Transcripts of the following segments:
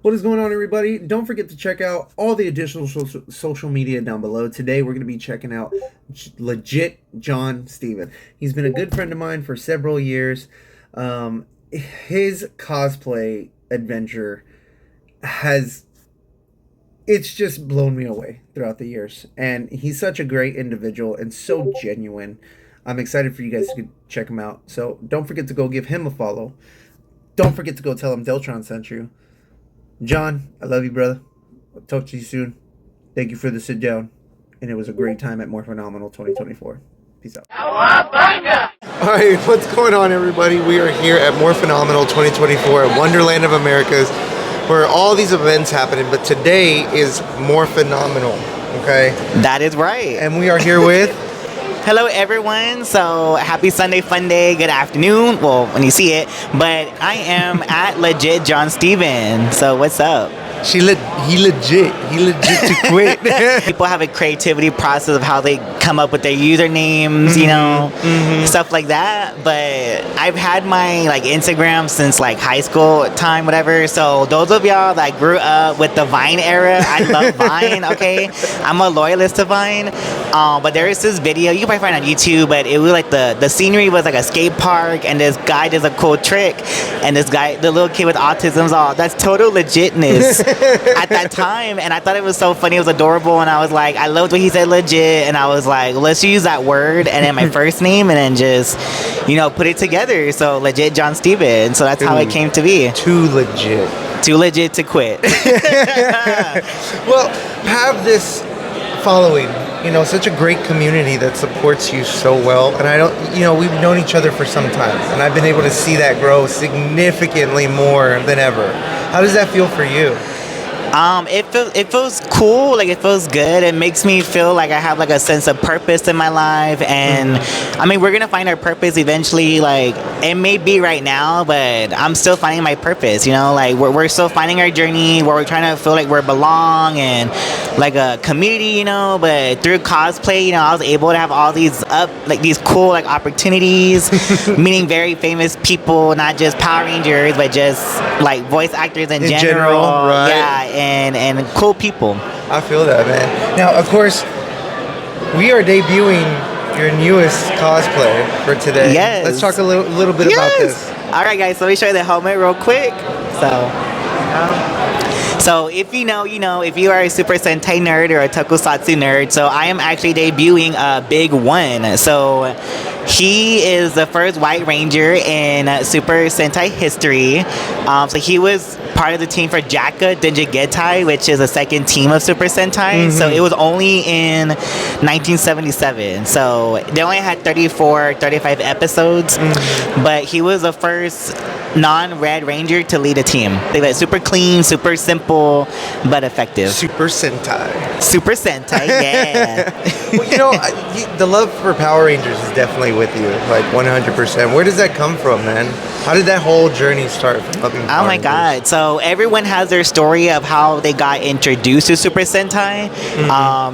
What is going on, everybody? Don't forget to check out all the additional social media down below. Today, we're going to be checking out Legit John Steven. He's been a good friend of mine for several years. His cosplay adventure has it's just blown me away throughout the years, and he's such a great individual and so genuine. I'm excited for you guys to check him out. So don't forget to go give him a follow. Don't forget to go tell him Deltron sent you. John, I love you, brother. I'll talk to you soon. Thank you for the sit down. And it was a great time at More Phenomenal 2024. Peace out. Alright, what's going on, everybody? We are here at More Phenomenal 2024 at Wonderland of Americas, where all these events happening, but today is More Phenomenal, okay? That is right. And we are here with... Hello, everyone. So, happy Sunday Fun Day. Good afternoon. Well, when you see it. But I am at LegitJohnSteven. So, what's up? He legit to quit. People have a creativity process of how they come up with their usernames, you know, stuff like that. But I've had my Instagram since high school time, whatever. So those of y'all that grew up with the Vine era, I love Vine. Okay, I'm a loyalist to Vine. But there is this video you can probably find on YouTube, but it was the scenery was like a skate park, and this guy does a cool trick, and this guy, the little kid with autism's all that's total legitness. At that time, and I thought it was so funny, it was adorable, and I was like, I loved what he said, legit, and I was like, let's use that word and then my first name and then just put it together. So Legit John Steven. So that's how it came to be. Too legit To quit. Well, have this following, such a great community that supports you so well, and I don't, we've known each other for some time, and I've been able to see that grow significantly more than ever. How does that feel for you? It feels cool, it feels good. It makes me feel like I have a sense of purpose in my life, and I mean, we're gonna find our purpose eventually. It may be right now, but I'm still finding my purpose. We're still finding our journey where we're trying to feel like we belong and a community. But through cosplay, I was able to have all these these cool opportunities, meeting very famous people, not just Power Rangers, but just voice actors in general. Right? Yeah. And cool people. I feel that, man. Now, of course, we are debuting your newest cosplay for today. Yes. Let's talk a little bit about this. All right, guys. So let me show you the helmet real quick. So if you know, if you are a Super Sentai nerd or a Tokusatsu nerd, so I am actually debuting a Big One. So he is the first White Ranger in Super Sentai history. So he was part of the team for Jaka Denjigetai, which is the second team of Super Sentai. So it was only in 1977. So they only had 35 episodes. But he was the first non-Red Ranger to lead a team. They were super clean, super simple, but effective. Super Sentai, yeah. Well, the love for Power Rangers is definitely with you, 100%. Where does that come from, man? How did that whole journey start from loving Power Rangers? God. So everyone has their story of how they got introduced to Super Sentai.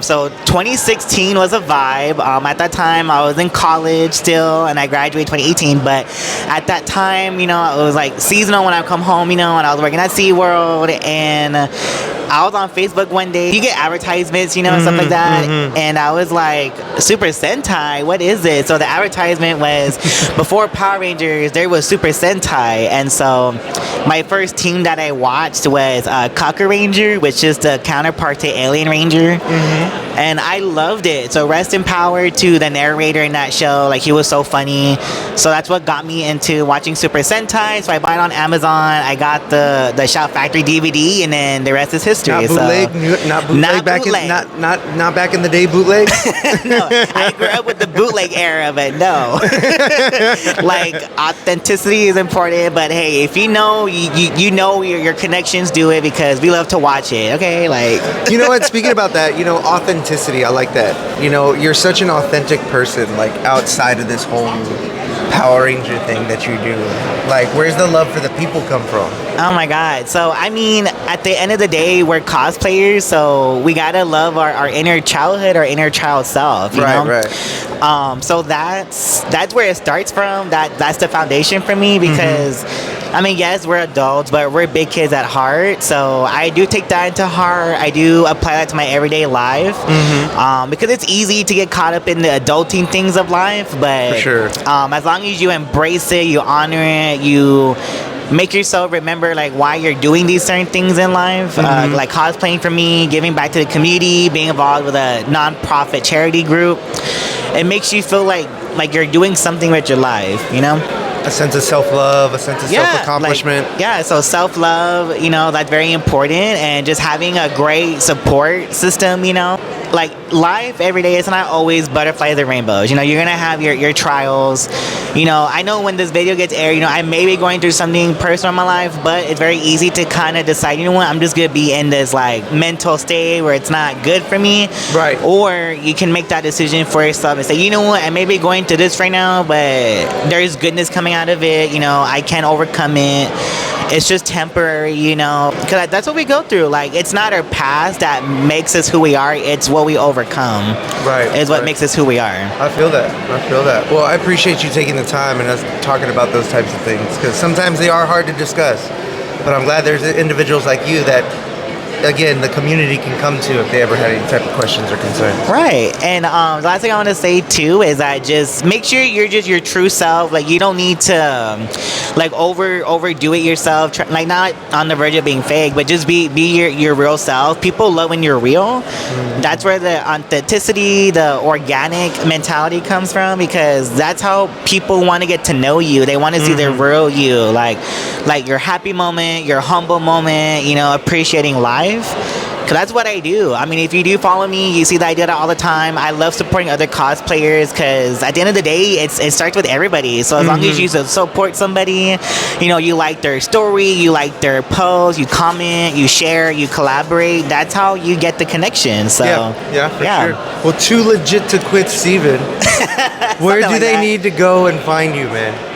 So 2016 was a vibe. At that time, I was in college still, and I graduated 2018. But at that time, it was seasonal when I come home, and I was working at SeaWorld, and I was on Facebook one day. You get advertisements, and stuff like that. And I was like, Super Sentai, what is it? So the advertisement was, before Power Rangers, there was Super Sentai. And so my first team that I watched was Kaku Ranger, which is the counterpart to Alien Ranger. And I loved it. So rest in power to the narrator in that show. He was so funny. So that's what got me into watching Super Sentai. So I bought it on Amazon. I got the Shout Factory DVD, and then the rest is history. Not bootleg, not back in the day bootleg. No, I grew up with the bootleg era, but no. Authenticity is important, but hey, if you know your connections, do it, because we love to watch it. Okay, you know what? Speaking about that, authenticity. I like that. You're such an authentic person, outside of this whole Power Ranger thing that you do. Where's the love for the people come from? Oh my God. So I mean, at the end of the day, we're cosplayers, so we gotta love our inner childhood, our inner child self. You know? Right. So that's where it starts from. That's the foundation for me, because I mean, yes, we're adults, but we're big kids at heart. So I do take that into heart. I do apply that to my everyday life. Because it's easy to get caught up in the adulting things of life. But For sure. As long as you embrace it, you honor it, you make yourself remember like why you're doing these certain things in life, like cosplaying for me, giving back to the community, being involved with a non-profit charity group. It makes you feel like you're doing something with your life, you know? A sense of self-love, a sense of self-accomplishment. So self-love, you know, that's very important, and just having a great support system, you know. Like life every day is not always butterflies and rainbows. You know, you're gonna have your trials. You know, I know when this video gets aired, you know, I may be going through something personal in my life, but it's very easy to kind of decide, you know what, I'm just gonna be in this like mental state where it's not good for me. Right. Or you can make that decision for yourself and say, you know what, I may be going through this right now, but there's goodness coming out of it. You know, I can overcome it. It's just temporary, you know, because that's what we go through. Like, it's not our past that makes us who we are. It's what we overcome. Right. Is what makes us who we are. I feel that. Well, I appreciate you taking the time and us talking about those types of things, because sometimes they are hard to discuss. But I'm glad there's individuals like you that, again, the community can come to if they ever had any type of questions or concerns. Right. And the last thing I want to say too is that just make sure you're just your true self. Like, you don't need to like overdo it yourself. Like, not on the verge of being fake, but just be your real self. People love when you're real. That's where the authenticity, the organic mentality comes from, because that's how people want to get to know you. They want to see the real you, like your happy moment, your humble moment, you know, appreciating life. Because that's what I do. I mean, if you do follow me, you see that I do that all the time. I love supporting other cosplayers, because at the end of the day, it starts with everybody. So as long as you support somebody, you know, you like their story, you like their post, you comment, you share, you collaborate, that's how you get the connection. So yeah, for sure. Well, too legit to quit, Steven. Where do they need to go and find you, man?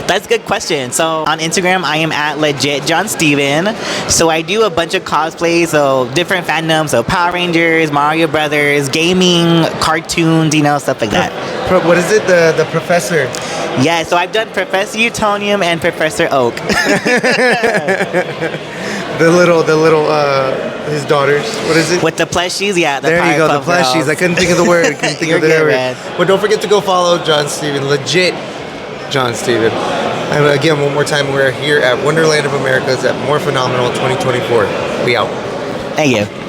That's a good question. So on Instagram, I am at LegitJohnSteven. So I do a bunch of cosplays, so different fandoms, so Power Rangers, Mario Brothers, gaming, cartoons, you know, stuff like that. What is it? The Professor? Yeah, so I've done Professor Utonium and Professor Oak. The little, his daughters. What is it? With the plushies, yeah. There you go, the plushies. Girls. I couldn't think of the word. I couldn't think of the word. Man. But don't forget to go follow John Steven. Legit John Steven. And again, one more time, we're here at Wonderland of Americas at More Phenomenal 2024. We out. Thank you.